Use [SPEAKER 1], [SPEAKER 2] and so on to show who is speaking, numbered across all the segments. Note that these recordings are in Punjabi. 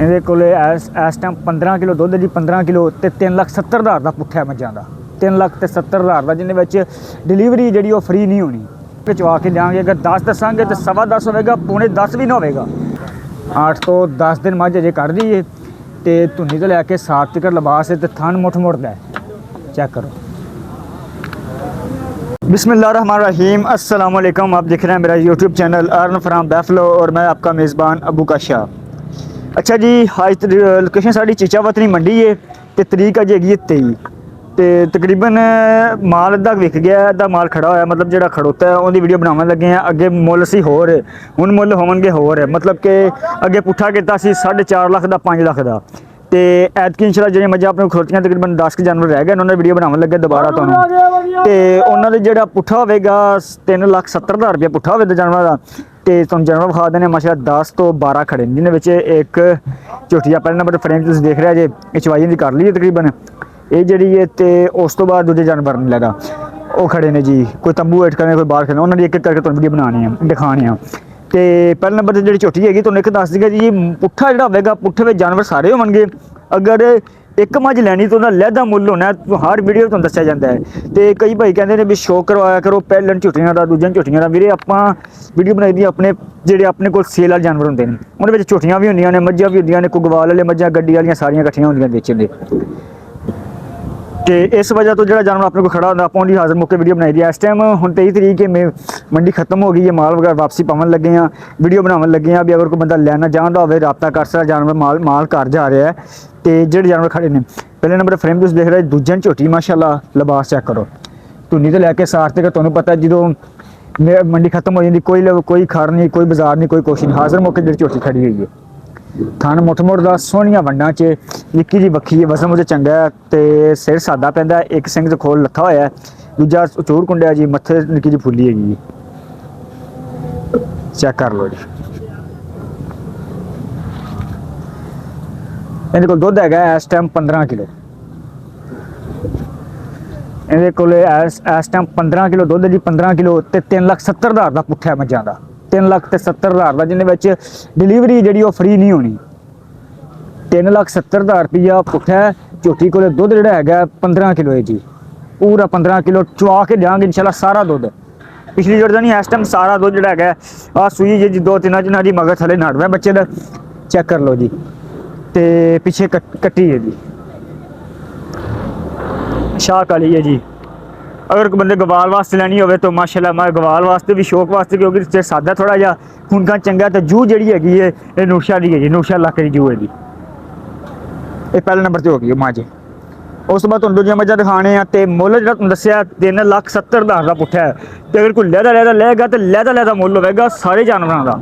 [SPEAKER 1] ਇਹਦੇ ਕੋਲੇ ਇਸ ਟਾਈਮ 15 ਕਿਲੋ ਦੁੱਧ ਜੀ, 15 ਕਿਲੋ ਤੇ 3,70,000 ਦਾ ਪੁੱਠਾ ਮੱਝਾਂ ਦਾ, 3,70,000 ਦਾ, ਜਿਹਦੇ ਵਿੱਚ ਡਿਲੀਵਰੀ ਜਿਹੜੀ ਉਹ ਫ੍ਰੀ ਨਹੀਂ ਹੋਣੀ। ਚਵਾ ਕੇ ਲਿਆਂਗੇ, ਅਗਰ 10 ਦੱਸਾਂਗੇ ਤਾਂ 10.25 ਹੋਵੇਗਾ, ਪੌਣੇ 10 ਵੀ ਨਾ ਹੋਵੇਗਾ। 8 ਤੋਂ 10 ਦਿਨ ਮੱਝ ਅਜੇ ਕੱਢ ਦੀ ਹੈ ਤੇ ਧੁੰਨੀ ਤੋਂ ਲੈ ਕੇ ਸਾਤ ਤੱਕ ਲਿਬਾਸ है, तो थान मुठ मुड़ता है। चेक करो। बिस्मिल्लाहिर्रहमानिर्रहीम, अस्सलाम वालेकुम। आप देख रहे हैं मेरा यूट्यूब चैनल अर्न फ्राम बैफलो और मैं आपका मेज़बान अबू काशा। अच्छा जी, आज लोकेशन साड़ी चीचा वतनी मंडी है तो तरीक अज हैगी 23 तो तकरीबन माल अद्धा विक गया, अद्धा माल खड़ा होया, मतलब जो खड़ोता है उनकी वीडियो बनाने लगे हैं। अगे मुल असी होर हुण मुल होवणगे होर है, मतलब कि अगे पुट्ठा किया 4.5 लाख का 5 लाख का, तो ऐतकी इंशाल्लाह जो मझां अपने खड़ोतियां तकरीबन 10 जानवर रह गए, उन्होंने वीडियो बनाने लगे दोबारा तो उन्होंने जो पुट्ठा होगा 3,70,000 रुपया पुट्ठा होगा जानवर का। तो तुम जानवर विखा देने माशाल्लाह 10 तो 12 खड़े हैं, जिन्हें एक झोटिया पहले नंबर फ्रेम तुम देख रहे जे चवाई की कर ली है तकरीबन ये जी है। तो उस तो बाद दूजे जानवर नहीं लगा वो खड़े ने जी, कोई तंबू हेठ करने कोई बाहर खड़े, उन्होंने एक एक करके तुम वीडियो बनानी है दिखाने हैं। तो पहले नंबर से जी झोटी हैगी तुम एक दस दिया जी, पुट्ठा जो होगा पुट्ठे में जानवर सारे होंगे। अगर एक मझ लैनी तो लहदा मुल होना, हर वीडियो तुम दसिया जाता है। तो कई भाई कहते हैं भी शौक करवाया करो पहले झोटियां का दूजे झोटियां का। वीरे आप वीडियो बनाई दी अपने जो अपने को सेल वाले जानवर होंगे उन्होंने झोटियां भी होंगे ने, मझां भी होंगे ने, कोई गवाल वाले मझां गड्डी वाली सारियां कट्ठियां होंगे बेचन दे। तो इस वजह तो जो जानवर अपने को खड़ा होता आप हाजिर मौके वीडियो बनाई दी। इस टाइम हम 23 तरीक में मंडी खत्म हो गई है, माल वगैरह वापसी पावन लगे हैं, वीडियो बनावन लगे हैं भी अगर कोई बंदा लेना चाहता हो रबता कर सकता। जानवर माल घर जा रहा है। तो जो जानवर खड़े ने पहले नंबर फ्रेम तुम देख रहे, दूजे झोटी माशाल्लाह लिबास चेक करो, धुनी तो लैके सार तक तुम्हें पता जो मंडी खत्म हो जाती कोई खड़ नहीं, कोई बाजार नहीं, कोई कुछ नहीं, हाजिर मौके जी झोटी खड़ी हुई है। थान मुठ मुड़दा सोहनिया वंडा च निक्की जी बखी है, वजन मुझे चंगा है तो सिर सादा पैंदा, एक सिंह तो खोल लथा होया, दूजा चूर कुंडिया जी, मत्थे निक्की जी फुली हैगी। चेक कर लो जी, इहदे कोल दुध हैगा इस टाइम 15 किलो। इहदे कोल इस टाइम 15 किलो दुध जी, 15 किलो तो 3,70,000 का पुट्ठा मझां का, 3,70,000 का, जिन्हें डिलीवरी जी फ्री नहीं होनी। 3,70,000 रुपया पुट्ठा है। झोटी को दुध जो है 15 किलो है जी, पूरा 15 किलो चुआ के देंगे इंशाल्लाह सारा दुध। पिछली जोड़ नहीं इस टाइम सारा दुध जो है आ सूई जी 2-3 जिन्हों की मगर थले नड़वा बच्चे का। चेक कर लो जी, तो पिछे कट्टी है जी, शाह काली है जी। अगर कोई बंदे गवाल वास्ते लैनी हो तो माशाल्लाह मैं गवाल वास्ते भी शौक वास्ते, क्योंकि सादा थोड़ा जहा खूनखान चंगा। तो जू जी हैगी है ये नूशा की है जी, नूशा इलाके की जू है जी, ये पहले नंबर पर हो गई मझ। उस बाद तुम दूजिया मझां दिखाने हैं। तो मुल जो तुम दसिया 3,70,000 का पुट्ठा है। तो अगर कोई लहदा लेगा तो लहदा मुल होगा सारे जानवरों का।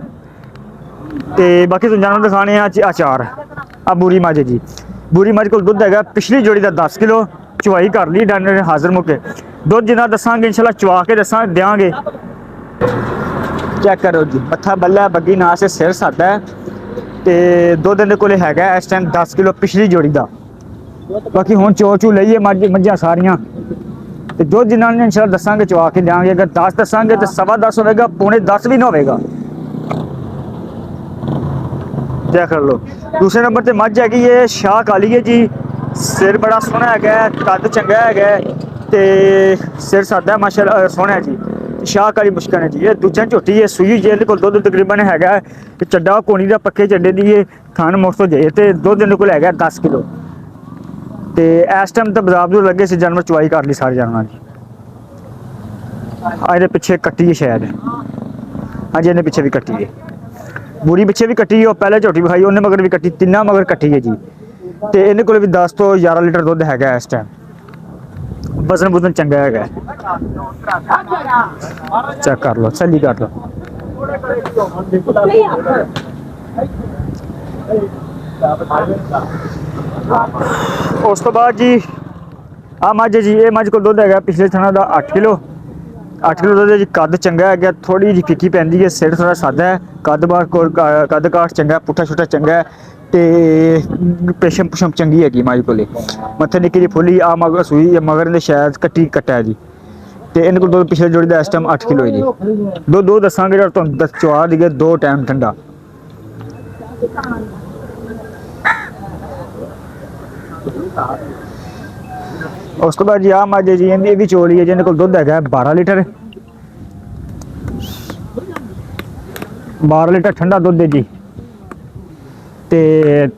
[SPEAKER 1] तो बाकी तुम जानवर दिखाने हैं। आचार आ बूरी मझ जी, बूरी मझ को दुध है पिछली जोड़ी का 10 किलो, चुवाई कर ली डॉक्टर ने हाजिर मौके। दुध जिन्ना दसांगे इंशाल्लाह चुवा के दसा देंगे। चेक करो जी, मत्था बल्ला बग्गी ना से सिर सादा है। तो दुध इहदे कोल हैगा इस टाइम 10 किलो पिछली जोड़ी का। बाकी हुण चो चू लईए मझां सारियां, तो दुध जिन्ना ने इंशाल्लाह दसांगे चुवा के देंगे। अगर 10 दसांगे तो 10.25 होगा, पौने 10 भी ना होगा। चेक कर लो। दूसरे नंबर पर मझ हैगी है शाह काली है जी, सिर बड़ा सोहना है, कद चंगा है, तो सिर सादा माशाल्लाह सोहना है जी। शाह काली मुश्किल है जी। ये दूजा झोटी है सूई जी, इहदे कोल दुध तकरीबन है चड्डा कोनी का पक्के चड्डे की है, थान मुठ तो जे। तो दुध इहदे कोल है 10 किलो। तो इस टाइम तो बाजार बजूर लगे से जानवर चुवाई कर ली सारे जानवर की। अजे पिछे कट्टी है शायद, हाँ जी इन्हें पिछे भी कट्टी है, बूरी पिछे भी कट्टी है, और पहले झोटी विखाई उन्हें मगर भी कट्टी, तिना मगर कट्टी है जी। तो इन्हें को भी 10 तो 11 लीटर दुध है इस टाइम, वजन बुजन चंगा है। चेक कर लो, सही कर लो। उस तो बाद जी आ मझ जी, ये मझ को दुध है पिछले थाना का 8 किलो। 8 किलो दुध जी, कद चंगा है, थोड़ी जी फीकी पैंदी है, सिर थोड़ा सादा है, कद काठ चंगा, पुट्ठा छुट्टा चंगा है। तो पेशम पुशम चंगी हैगी मझ को, मत्थे निक्की जी फुली आ मगर सूई मगर इन्हें शायद कट्टा है जी। तो इन्हें को दुध पिछले जोड़ी का इस टाइम 8 किलो है जी। दो दसांगे तुम चुआ दी 2 टाइम ठंडा। ਉਸ ਤੋਂ ਬਾਅਦ ਜੀ ਆ ਮੱਝ ਜੀ ਇਹ ਵੀ ਚੋਲੀ ਹੈ ਜਿਹਦੇ ਕੋਲ ਦੁੱਧ ਹੈਗਾ 12 ਲੀਟਰ 12 ਲੀਟਰ ਠੰਡਾ ਦੁੱਧ ਹੈ ਜੀ। ਤੇ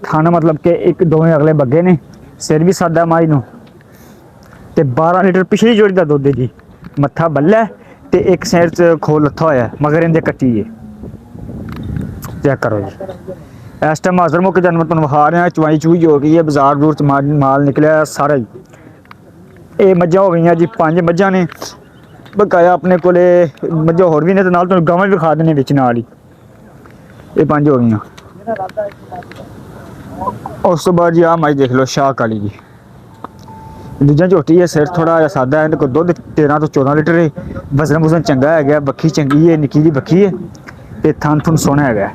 [SPEAKER 1] ਥਣ ਮਤਲਬ ਕਿ ਇੱਕ ਦੋਵੇਂ ਅਗਲੇ ਬੱਗੇ ਨੇ, ਸਿਰ ਵੀ ਸਾਦਾ ਮਾਈ ਨੂੰ, ਤੇ 12 ਲੀਟਰ ਪਿਛਲੀ ਜੋੜੀ ਦਾ ਦੁੱਧ ਹੈ ਜੀ। ਮੱਥਾ ਬੱਲਾ ਤੇ ਇੱਕ ਸਾਈਡ 'ਚ ਖੋਲ ਲੱਥਾ ਹੋਇਆ ਮਗਰ ਇਹਦੇ ਕੱਟੀ ਹੈ। ਚੈੱਕ ਕਰੋ ਜੀ। ਇਸ ਟਾਈਮ ਹਾਜ਼ਰ ਮੁੱਕ ਜਾਨਵਰ ਤੁਹਾਨੂੰ ਵਿਖਾ ਰਿਹਾ, ਚਵਾਈ ਚੂਈ ਹੋ ਗਈ ਹੈ, ਬਾਜ਼ਾਰ ਬਜ਼ੂਰ 'ਚ ਮਾਲ ਨਿਕਲਿਆ ਸਾਰਾ ਹੀ। ਇਹ ਮੱਝਾਂ ਹੋ ਗਈਆਂ ਜੀ 5 ਮੱਝਾਂ ਨੇ ਬਕਾਇਆ ਆਪਣੇ ਕੋਲੇ, ਮੱਝਾਂ ਹੋਰ ਵੀ ਨੇ ਤੇ ਨਾਲ ਤੁਹਾਨੂੰ ਗਾਵਾਂ ਵੀ ਵਿਖਾ ਦਿੰਦੇ ਵਿੱਚ ਨਾਲ ਹੀ। ਇਹ 5 ਹੋ ਗਈਆਂ। ਉਸ ਤੋਂ ਬਾਅਦ ਜੀ ਆ ਮੱਝ ਦੇਖ ਲਓ ਸ਼ਾਹ ਕਾਲੀ ਜੀ, ਦੂਜਾ ਝੋਟੀ ਹੈ, ਸਿਰ ਥੋੜਾ ਜਿਹਾ ਸਾਦਾ ਹੈ, ਇਹਦੇ ਕੋਲ ਦੁੱਧ 13 ਤੋਂ 14 ਲੀਟਰ ਹੈ। ਵਜ਼ਨ ਵਜ਼ਨ ਚੰਗਾ ਹੈਗਾ, ਬੱਖੀ ਚੰਗੀ ਹੈ, ਨਿੱਕੀ ਜਿਹੀ ਬੱਖੀ ਹੈ ਤੇ ਥਣ ਥੁਣ ਸੋਹਣਾ ਹੈਗਾ।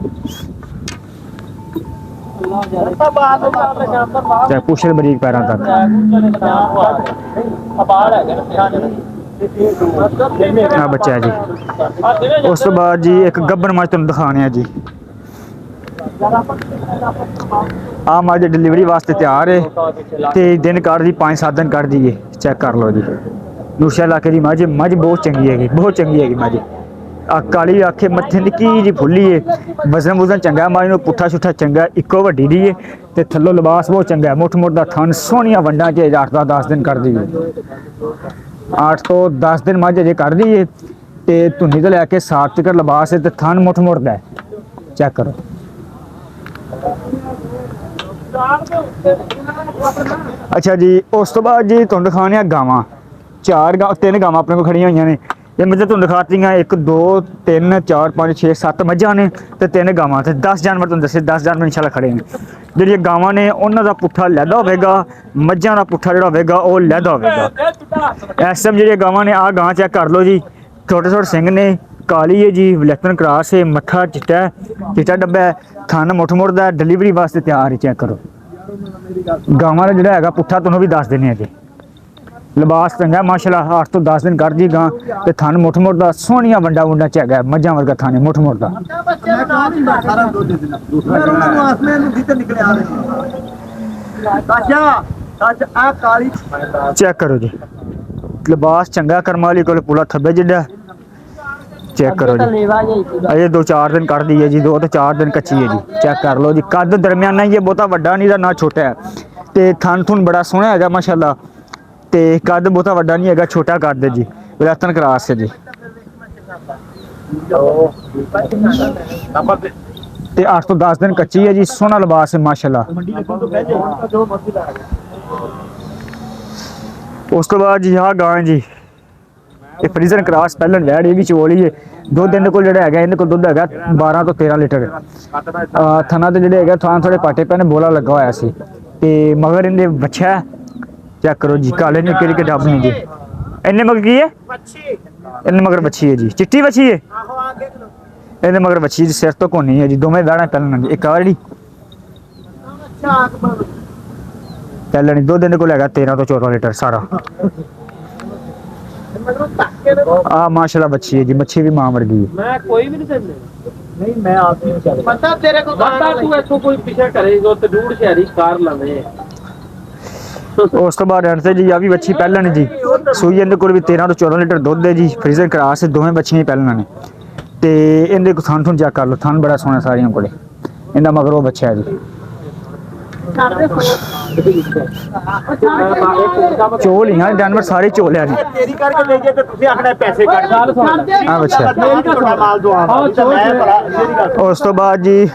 [SPEAKER 1] ਤੇ ਪੁੱਛਲ ਬਰੀਕ ਪੈਰਾਂ ਤੱਕ। ਆ ਬੱਚਾ ਜੀ। ਉਸ ਤੋਂ ਬਾਅਦ ਜੀ ਇੱਕ ਗੱਭਣ ਮੱਝ ਤੁਹਾਨੂੰ ਦਿਖਾਣੇ ਆ ਜੀ। ਆ ਮੱਝ ਡਿਲੀਵਰੀ ਵਾਸਤੇ ਤਿਆਰ ਹੈ ਤੇ ਦਿਨ ਕੱਢਦੀ 5-7 ਦਿਨ ਕੱਢਦੀ ਹੈ। ਚੈੱਕ ਕਰ ਲਓ ਜੀ। ਨੂਸ਼ਾ ਇਲਾਕੇ ਦੀ ਮੱਝ ਬਹੁਤ ਚੰਗੀ ਹੈਗੀ, ਬਹੁਤ ਚੰਗੀ ਹੈਗੀ ਮੱਝ। ਆ ਕਾਲੀ ਆਖੇ ਮੱਥੇ ਨਿੱਕੀ ਜੀ ਫੁੱਲੀ ਹੈ, ਵਜ਼ਨ ਵਜ਼ਨ ਚੰਗਾ, ਮੱਝ ਨੂੰ ਪੁੱਠਾ ਸੁੱਠਾ ਚੰਗਾ, ਇੱਕੋ ਵੱਡੀ ਦੀ ਹੈ ਤੇ ਥੱਲੋਂ ਲਿਬਾਸ ਬਹੁਤ ਚੰਗਾ, ਮੁੱਠ ਮੁੱਠ ਦਾ ਥਣ, ਸੋਹਣੀਆਂ ਵੰਡਾਂ 'ਚ 8 ਤੋਂ 10 ਦਿਨ ਕੱਢਦੀ ਹੈ। 8 ਤੋਂ 10 ਦਿਨ ਮੱਝ ਅਜੇ ਕੱਢਦੀ ਹੈ ਤੇ ਧੁੰਨੀ ਤੋਂ ਲੈ ਕੇ ਸਾਫ ਤੱਕ ਲਿਬਾਸ ਹੈ ਤੇ ਥਣ ਮੁੱਠ ਮੁੱਠ ਦਾ। ਚੈੱਕ ਕਰੋ। ਅੱਛਾ ਜੀ, ਉਸ ਤੋਂ ਬਾਅਦ ਜੀ ਤੁਹਾਨੂੰ ਦਿਖਾਉਣੇ ਆ ਗਾਵਾਂ। 3 ਗਾਵਾਂ ਆਪਣੇ ਕੋਲ ਖੜੀਆਂ ਹੋਈਆਂ ਨੇ। ਇਹ ਮੱਝਾਂ ਤੁਹਾਨੂੰ ਦਿਖਾਤੀਆਂ 1 2 3 4 5 6 7 ਮੱਝਾਂ ਨੇ ਤੇ 3 ਗਾਵਾਂ ਤੇ 10 ਜਾਨਵਰ ਤੁਹਾਨੂੰ ਦੱਸੇ। 10 ਜਾਨਵਰ ਇਨਸ਼ਾਅੱਲਾ ਖੜੇ ਨੇ। ਜਿਹੜੀਆਂ ਗਾਵਾਂ ਨੇ ਉਹਨਾਂ ਦਾ ਪੁੱਠਾ ਲਹਿਦਾ ਹੋਵੇਗਾ, ਮੱਝਾਂ ਦਾ ਪੁੱਠਾ ਜਿਹੜਾ ਹੋਵੇਗਾ ਉਹ ਲਹਿਦਾ ਹੋਵੇਗਾ। ਇਸ ਟਾਈਮ ਜਿਹੜੀਆਂ ਗਾਵਾਂ ਨੇ, ਆਹ ਗਾਂ ਚੈੱਕ ਕਰ ਲਓ ਜੀ, ਛੋਟੇ ਛੋਟੇ ਸਿੰਘ ਨੇ, ਕਾਲੀ ਹੈ ਜੀ, ਵਲੈਤਨ ਕਰਾਸ ਹੈ, ਮੱਥਾ ਚਿੱਟਾ ਡੱਬਾ ਹੈ, ਥਣ ਮੁੱਠ ਮੁੱਠ ਦਾ, ਡਿਲੀਵਰੀ ਵਾਸਤੇ ਤਿਆਰ ਹੈ। ਚੈੱਕ ਕਰੋ ਗਾਵਾਂ ਦਾ ਜਿਹੜਾ ਹੈਗਾ ਪੁੱਠਾ ਤੁਹਾਨੂੰ ਵੀ ਦੱਸ ਦਿੰਦੇ ਆ ਜੀ। ਲਿਬਾਸ ਚੰਗਾ ਮਾਸ਼ਾਅੱਲਾ, 8 ਤੋਂ 10 ਦਿਨ ਕੱਢਦੀ ਗਾਂ ਤੇ ਥਣ ਮੁੱਠ ਮੁੱਠ ਦਾ, ਸੋਹਣੀਆਂ ਵੰਡਾਂ 'ਚ ਹੈਗਾ, ਮੱਝਾਂ ਵਰਗਾ ਥਣ ਮੁੱਠ ਮੁੱਠ ਦਾ। ਚੈੱਕ ਕਰੋ ਜੀ, ਲਿਬਾਸ ਚੰਗਾ ਕਰਮ ਵਾਲੀ ਕੋਲ, ਪੂਰਾ ਥੱਬੇ ਜਿੱਡਾ। ਚੈੱਕ ਕਰੋ ਜੀ, ਅਜੇ 2-4 ਦਿਨ ਕੱਢਦੀ ਹੈ ਜੀ, 2 ਤੋਂ 4 ਦਿਨ ਕੱਚੀ ਹੈ ਜੀ। ਚੈੱਕ ਕਰ ਲਓ ਜੀ, ਕੱਦ ਦਰਮਿਆਨਾ ਹੀ ਹੈ, ਬਹੁਤਾ ਵੱਡਾ ਨਹੀਂ ਦਾ ਨਾ ਛੋਟਾ ਹੈ ਤੇ ਥਣ ਥੁਣ ਬੜਾ ਸੋਹਣਾ ਹੈਗਾ ਮਾਸ਼ਾਅੱਲਾ ਤੇ ਕੱਦ ਬਹੁਤਾ ਵੱਡਾ ਨਹੀਂ ਹੈਗਾ, ਛੋਟਾ ਕੱਦ ਹੈ ਜੀ, ਵਲੈਤਨ ਕਰਾਸ ਹੈ ਜੀ। ਤੇ 8 ਤੋਂ 10 ਦਿਨ ਕੱਚੀ ਹੈ ਜੀ, ਸੋਹਣਾ ਲਿਬਾਸ ਹੈ ਮਾਸ਼ਾਅੱਲਾ। ਉਸ ਤੋਂ ਬਾਅਦ ਜੀ ਆਹ ਗਾਂ ਜੀ, ਇਹ ਫਰੀਜ਼ਨ ਕਰਾਸ ਪਹਿਲਾਂ ਵੈੜ, ਇਹ ਵੀ ਚੋਲੀ ਹੈ। ਦੁੱਧ ਇਹਦੇ ਕੋਲ ਜਿਹੜਾ ਹੈਗਾ, ਇਹਦੇ ਕੋਲ ਦੁੱਧ ਹੈਗਾ 12 ਤੋਂ 13 ਲੀਟਰ। ਥਣਾ ਤੇ ਜਿਹੜੇ ਹੈਗਾ ਥਾਂ ਥੋੜੇ ਪਾਟੇ ਪੈਣੇ, ਬੋਲਾ ਲੱਗਾ ਹੋਇਆ ਸੀ ਤੇ ਮਗਰ ਇਹਦੇ ਬੱਚਾ। ਚੈੱਕ ਕਰੋ ਜੀ, ਕਾਲੇ ਨਿੱਕੇ ਨਿੱਕੇ ਡੱਬ ਨੇ ਜੀ। ਇਹਨੇ ਮਗਰ ਕੀ ਹੈ? ਇਹਨੇ ਮਗਰ ਬੱਚੀ ਹੈ ਜੀ, ਚਿੱਟੀ ਬੱਚੀ ਹੈ। ਇਹਦੇ ਮਗਰ ਬੱਚੀ ਜੀ, ਸਿਰ ਤੋਂ ਕੋਨੀ ਹੈ ਜੀ, ਦੋਵੇਂ ਵੈੜਾਂ ਪਹਿਲਾਂ ਜੀ। ਇੱਕ ਆ ਜਿਹੜੀ ਪਹਿਲਾਂ ਨਹੀਂ, ਦੁੱਧ ਇਹਦੇ ਕੋਲ ਹੈਗਾ 13 ਤੋਂ 14 ਲੀਟਰ ਸਾਰਾ। ਆ ਮਾਸ਼ਾਅੱਲਾ ਬੱਚੀ ਹੈ ਜੀ, ਬੱਚੀ ਵੀ ਮਾਂ ਵਰਗੀ ਹੈ।
[SPEAKER 2] ਮੈਂ ਕੋਈ ਵੀ ਨਹੀਂ ਨਹੀਂ, ਮੈਂ ਆਪ ਹੀ ਚੱਲ ਪਤਾ ਤੇਰੇ ਕੋਲ ਪਤਾ ਤੂੰ ਇੱਥੋਂ ਕੋਈ ਪਿੱਛੇ ਕਰੇਗਾ ਤੇ ਡੂੜ ਸ਼ਹਿਰੀ ਕਾਰ ਲਵੇ।
[SPEAKER 1] ਉਸ ਤੋਂ ਬਾਅਦ ਐਂਡ ਜੀ ਆ ਵੀ ਬੱਚੀ ਪਹਿਲਾਂ ਨੇ ਜੀ, ਸੂਈ ਇਹਦੇ ਕੋਲ ਵੀ 13 ਤੋਂ 14 ਲੀਟਰ ਦੁੱਧ ਹੈ ਜੀ। ਫਰੀਜ਼ਰ ਕਰਾਸ ਦੋਵੇਂ ਬੱਚੀਆਂ ਪਹਿਲਾਂ ਨੇ ਤੇ ਇਹਦੇ ਕੋਲ ਥਣ ਥੁਣ ਚੈੱਕ ਕਰ ਲਓ, ਥਣ ਬੜਾ ਸੋਹਣਾ ਸਾਰਿਆਂ ਕੋਲੇ। ਇਹਦਾ ਮਗਰ ਉਹ ਬੱਚਾ ਹੈ ਜੀ। ਚੋਲ ਹੀ ਆ ਜਾਨਵਰ, ਸਾਰੇ ਚੋਲਿਆ ਨੇ।
[SPEAKER 2] ਤੇਰੀ ਕਰਕੇ ਲੈ ਜੇ ਤੇ ਤੁਸੀਂ ਆਖਣਾ ਪੈਸੇ ਕੱਢ
[SPEAKER 1] ਆ ਬੱਚਾ। ਉਸ ਤੋਂ ਬਾਅਦ ਜੀ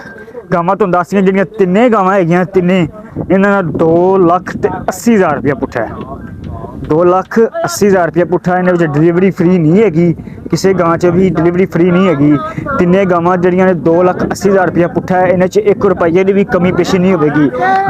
[SPEAKER 1] ਗਾਵਾਂ ਤੁਹਾਨੂੰ ਦੱਸੀਆਂ ਜਿਹੜੀਆਂ 3 ਗਾਵਾਂ ਹੈਗੀਆਂ, ਤਿੰਨੇ ਇਹਨਾਂ ਦਾ 2,80,000 ਰੁਪਇਆ ਪੁੱਠਾ ਹੈ। 2,80,000 ਰੁਪਇਆ ਪੁੱਠਾ। ਇਹਨਾਂ ਵਿੱਚ ਡਿਲੀਵਰੀ ਫ੍ਰੀ ਨਹੀਂ ਹੈਗੀ, ਕਿਸੇ ਗਾਂ 'ਚ ਵੀ ਡਿਲੀਵਰੀ ਫ੍ਰੀ ਨਹੀਂ ਹੈਗੀ। ਤਿੰਨੇ ਗਾਵਾਂ ਜਿਹੜੀਆਂ ਨੇ 2,80,000 ਰੁਪਇਆ ਪੁੱਠਾ ਹੈ। ਇਹਨਾਂ 'ਚ 1 ਰੁਪਈਏ ਦੀ ਵੀ ਕਮੀ ਪੇਸ਼ੀ ਨਹੀਂ ਹੋਵੇਗੀ।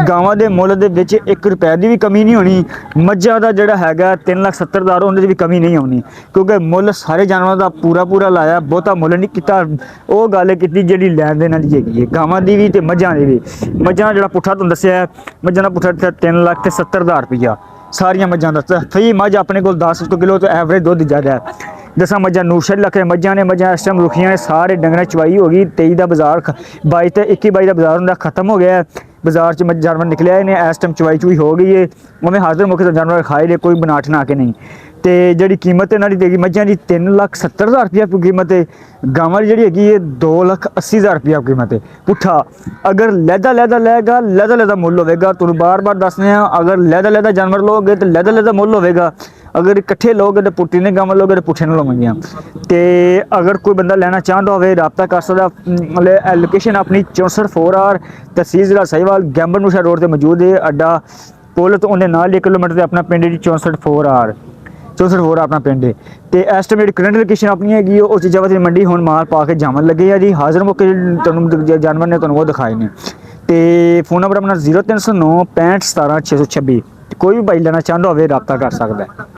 [SPEAKER 1] ਗਾਵਾਂ ਦੇ ਮੁੱਲ ਦੇ ਵਿੱਚ 1 ਰੁਪਏ ਦੀ ਵੀ ਕਮੀ ਨਹੀਂ ਹੋਣੀ। ਮੱਝਾਂ ਦਾ ਜਿਹੜਾ ਹੈਗਾ 3,70,000, ਉਹਦੇ 'ਚ ਵੀ ਕਮੀ ਨਹੀਂ ਆਉਣੀ, ਕਿਉਂਕਿ ਮੁੱਲ ਸਾਰੇ ਜਾਨਵਰਾਂ ਦਾ ਪੂਰਾ ਲਾਇਆ, ਬਹੁਤਾ ਮੁੱਲ ਨਹੀਂ ਕੀਤਾ। ਉਹ ਗੱਲ ਕੀਤੀ ਜਿਹੜੀ ਲੈਣ ਦੇਣ ਵਾਲੀ ਹੈਗੀ ਹੈ, ਗਾਵਾਂ ਦੀ ਵੀ ਤੇ ਮੱਝਾਂ ਦੀ ਵੀ। ਮੱਝਾਂ ਦਾ ਜਿਹੜਾ ਪੁੱਠਾ ਤੁਹਾਨੂੰ ਦੱਸਿਆ, ਮੱਝਾਂ ਦਾ ਪੁੱਠਾ 3,70,000 ਰੁਪਈਆ ਸਾਰੀਆਂ ਮੱਝਾਂ ਦਾ। ਸਹੀ ਮੱਝ ਆਪਣੇ ਕੋਲ 10 ਕਿਲੋ ਤੋਂ ਐਵਰੇਜ ਦੁੱਧ ਜ਼ਿਆਦਾ ਹੈ। 10 ਮੱਝਾਂ ਨੂਰਸ਼ਹਿਰ ਇਲਾਕੇ ਦੀਆਂ ਮੱਝਾਂ ਨੇ। ਮੱਝਾਂ ਇਸ ਟਾਈਮ ਰੁਖੀਆਂ ਨੇ, ਸਾਰੇ ਡੰਗਰਾਂ ਚਵਾਈ ਹੋ ਗਈ। 23 ਦਾ ਬਾਜ਼ਾਰ 22 ਤੇ 21 ਦਾ ਬਾਜ਼ਾਰ ਹੁੰਦਾ ਖਤਮ ਹੋ ਗਿਆ ਹੈ। ਬਾਜ਼ਾਰ 'ਚ ਜਾਨਵਰ ਨਿਕਲਿਆ ਹੀ ਨੇ, ਇਸ ਟਾਈਮ ਚਵਾਈ ਚੂਈ ਹੋ ਗਈ ਹੈ। ਉਵੇਂ ਹਾਜ਼ਰ ਮੌਕੇ ਤੋਂ ਜਾਨਵਰ ਖਾਏ ਨੇ, ਕੋਈ ਬਣਾਟ ਨਾ ਕੇ ਨਹੀਂ। ਤੇ ਜਿਹੜੀ ਕੀਮਤ ਇਹਨਾਂ ਦੀ ਦੇਗੀ ਮੱਝਾਂ ਦੀ 3,70,000 ਰੁਪਇਆ ਕੀਮਤ ਹੈ। ਗਾਵਾਂ ਦੀ ਜਿਹੜੀ ਹੈਗੀ ਹੈ 2,80,000 ਰੁਪਇਆ ਕੀਮਤ ਹੈ। ਪੁੱਠਾ ਅਗਰ ਲਹਿਦਾ ਲਏਗਾ ਲਹਿਦਾ ਮੁੱਲ ਹੋਵੇਗਾ। ਤੁਹਾਨੂੰ ਬਾਰ-ਬਾਰ ਦੱਸਦੇ ਹਾਂ, ਅਗਰ ਲਹਿਦਾ ਜਾਨਵਰ ਲਓਗੇ ਤਾਂ ਲਹਿਦਾ ਮੁੱਲ ਹੋਵੇਗਾ। ਅਗਰ ਇਕੱਠੇ ਲੋਗੇ ਤਾਂ ਪੁੱਠੇ ਨੇ ਗਾਵਾਂ ਲੋਗੇ ਤਾਂ ਪੁੱਠੇ ਨਾਲ ਲਵਾਂਗੀਆਂ। ਤੇ ਅਗਰ ਕੋਈ ਬੰਦਾ ਲੈਣਾ ਚਾਹੁੰਦਾ ਹੋਵੇ ਰਾਬਤਾ ਕਰ ਸਕਦਾ। ਮਤਲਬ ਲੋਕੇਸ਼ਨ ਆਪਣੀ 64 ਤਹਿਸੀਲ ਜ਼ਿਲ੍ਹਾ ਸਾਹੀਵਾਲ ਗੈਂਬਰ ਨੂਸ਼ਾ ਰੋਡ ਤੇ ਮੌਜੂਦ ਹੈ। ਅੱਡਾ ਪੁੱਲ ਤੋਂ ਉਹਦੇ ਨਾਲ 1 ਕਿਲੋਮੀਟਰ ਤੇ ਆਪਣਾ ਪਿੰਡ ਜੀ 64 ਆਪਣਾ ਪਿੰਡ ਹੈ। ਤੇ ਇਸ ਟਾਈਮ ਜਿਹੜੀ ਕਰੰਟ ਲੋਕੇਸ਼ਨ ਆਪਣੀ ਹੈਗੀ ਉਹ ਚੀਜ਼ਾਂ ਮੰਡੀ ਹੁਣ ਮਾਲ ਪਾ ਕੇ ਜਾਵਣ ਲੱਗੇ ਆ ਜੀ। ਹਾਜ਼ਰ ਮੌਕੇ ਤੁਹਾਨੂੰ ਜਾਨਵਰ ਨੇ ਤੁਹਾਨੂੰ ਉਹ ਦਿਖਾਏ ਨੇ। ਤੇ ਫੋਨ ਨੰਬਰ ਆਪਣਾ 0309 65 17 626। ਕੋਈ ਵੀ ਭਾਈ ਲੈਣਾ ਚਾਹੁੰਦਾ ਹੋਵੇ ਰਾਬਤਾ ਕਰ ਸਕਦਾ ਹੈ।